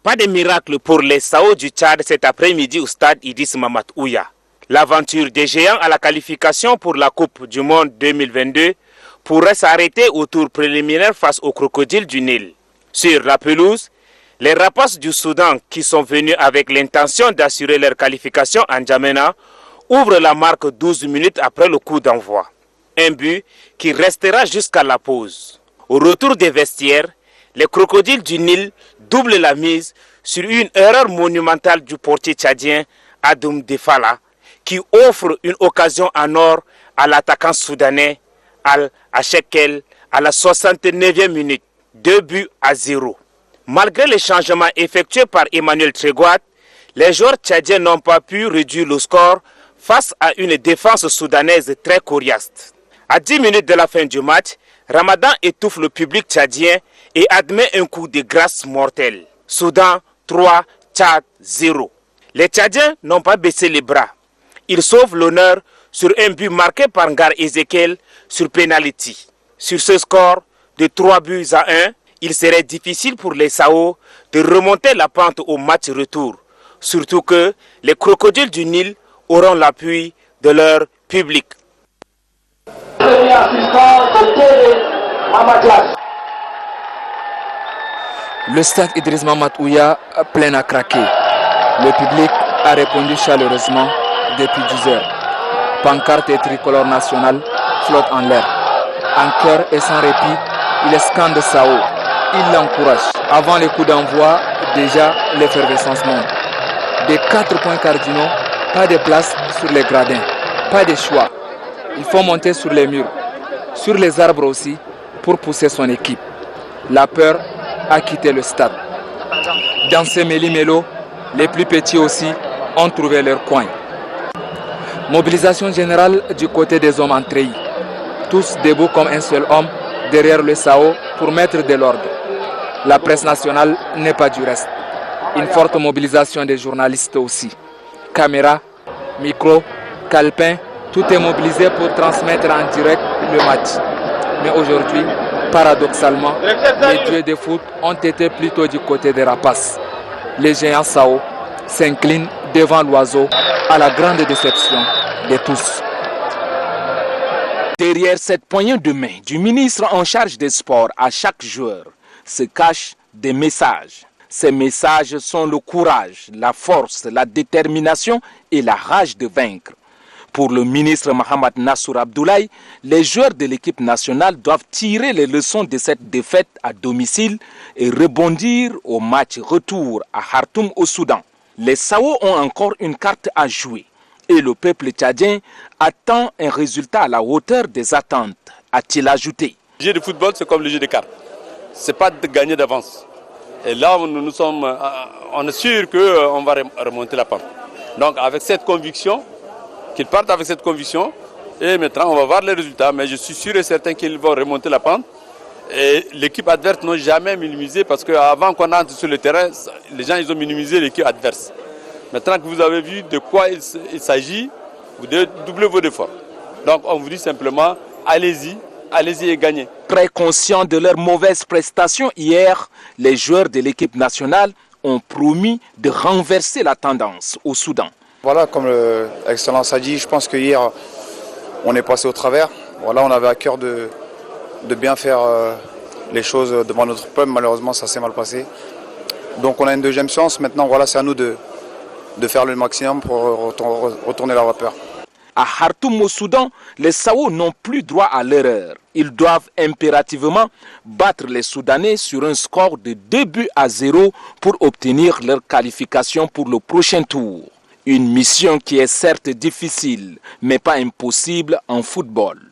Pas de miracle pour les Sao du Tchad cet après-midi au stade Idriss Mamat Ouya. L'aventure des géants à la qualification pour la Coupe du Monde 2022 pourrait s'arrêter au tour préliminaire face aux crocodiles du Nil. Sur la pelouse, les rapaces du Soudan qui sont venus avec l'intention d'assurer leur qualification en N'Djamena ouvrent la marque 12 minutes après le coup d'envoi. Un but qui restera jusqu'à la pause. Au retour des vestiaires, les crocodiles du Nil doublent la mise sur une erreur monumentale du portier tchadien Adoum Defala qui offre une occasion en or à l'attaquant soudanais Al-Achekel à la 69e minute, 2-0. Malgré les changements effectués par Emmanuel Trégoat, les joueurs tchadiens n'ont pas pu réduire le score face à une défense soudanaise très coriace. À 10 minutes de la fin du match, Ramadan étouffe le public tchadien et admet un coup de grâce mortel. Soudan 3, Tchad 0. Les Tchadiens n'ont pas baissé les bras. Ils sauvent l'honneur sur un but marqué par Ngar Ezekiel sur penalty. Sur ce score de 3-1, il serait difficile pour les Sao de remonter la pente au match retour. Surtout que les crocodiles du Nil auront l'appui de leur public. Le stade Idriss Mamat Ouya plein à craquer. Le public a répondu chaleureusement depuis 10 heures. Pancarte et tricolore national flottent en l'air. En chœur et sans répit, il scande Sao. Il l'encourage. Avant les coups d'envoi, déjà l'effervescence monte. Des 4 points cardinaux, pas de place sur les gradins, pas de choix. Il faut monter sur les murs, sur les arbres aussi, pour pousser son équipe. La peur a quitté le stade. Dans ces méli-mélos, les plus petits aussi ont trouvé leur coin. Mobilisation générale du côté des hommes en treillis. Tous debout comme un seul homme derrière le Sao pour mettre de l'ordre. La presse nationale n'est pas du reste. Une forte mobilisation des journalistes aussi. Caméra, micro, calepin, tout est mobilisé pour transmettre en direct le match. Mais aujourd'hui, paradoxalement, les dieux de foot ont été plutôt du côté des rapaces. Les géants Sao s'inclinent devant l'oiseau à la grande déception de tous. Derrière cette poignée de main du ministre en charge des sports à chaque joueur se cachent des messages. Ces messages sont le courage, la force, la détermination et la rage de vaincre. Pour le ministre Mohamed Nassour Abdoulaye, les joueurs de l'équipe nationale doivent tirer les leçons de cette défaite à domicile et rebondir au match retour à Khartoum au Soudan. Les Sao ont encore une carte à jouer et le peuple tchadien attend un résultat à la hauteur des attentes, a-t-il ajouté. Le jeu de football, c'est comme le jeu de cartes. Ce n'est pas de gagner d'avance. Et là, on est sûr qu'on va remonter la pente. Donc avec cette conviction, qu'ils partent avec cette conviction, et maintenant on va voir les résultats. Mais je suis sûr et certain qu'ils vont remonter la pente. Et l'équipe adverse n'a jamais minimisé, parce qu'avant qu'on entre sur le terrain, les gens ils ont minimisé l'équipe adverse. Maintenant que vous avez vu de quoi il s'agit, vous devez doubler vos efforts. Donc on vous dit simplement, allez-y et gagnez. Très conscients de leur mauvaise prestation hier, les joueurs de l'équipe nationale ont promis de renverser la tendance au Soudan. Voilà, comme l'excellence a dit, je pense qu'hier, on est passé au travers. Voilà, on avait à cœur de bien faire les choses devant notre peuple. Malheureusement, ça s'est mal passé. Donc on a une deuxième chance. Maintenant, voilà, c'est à nous de faire le maximum pour retourner la vapeur. À Khartoum au Soudan, les Sao n'ont plus droit à l'erreur. Ils doivent impérativement battre les Soudanais sur un score de 2-0 pour obtenir leur qualification pour le prochain tour. Une mission qui est certes difficile, mais pas impossible en football.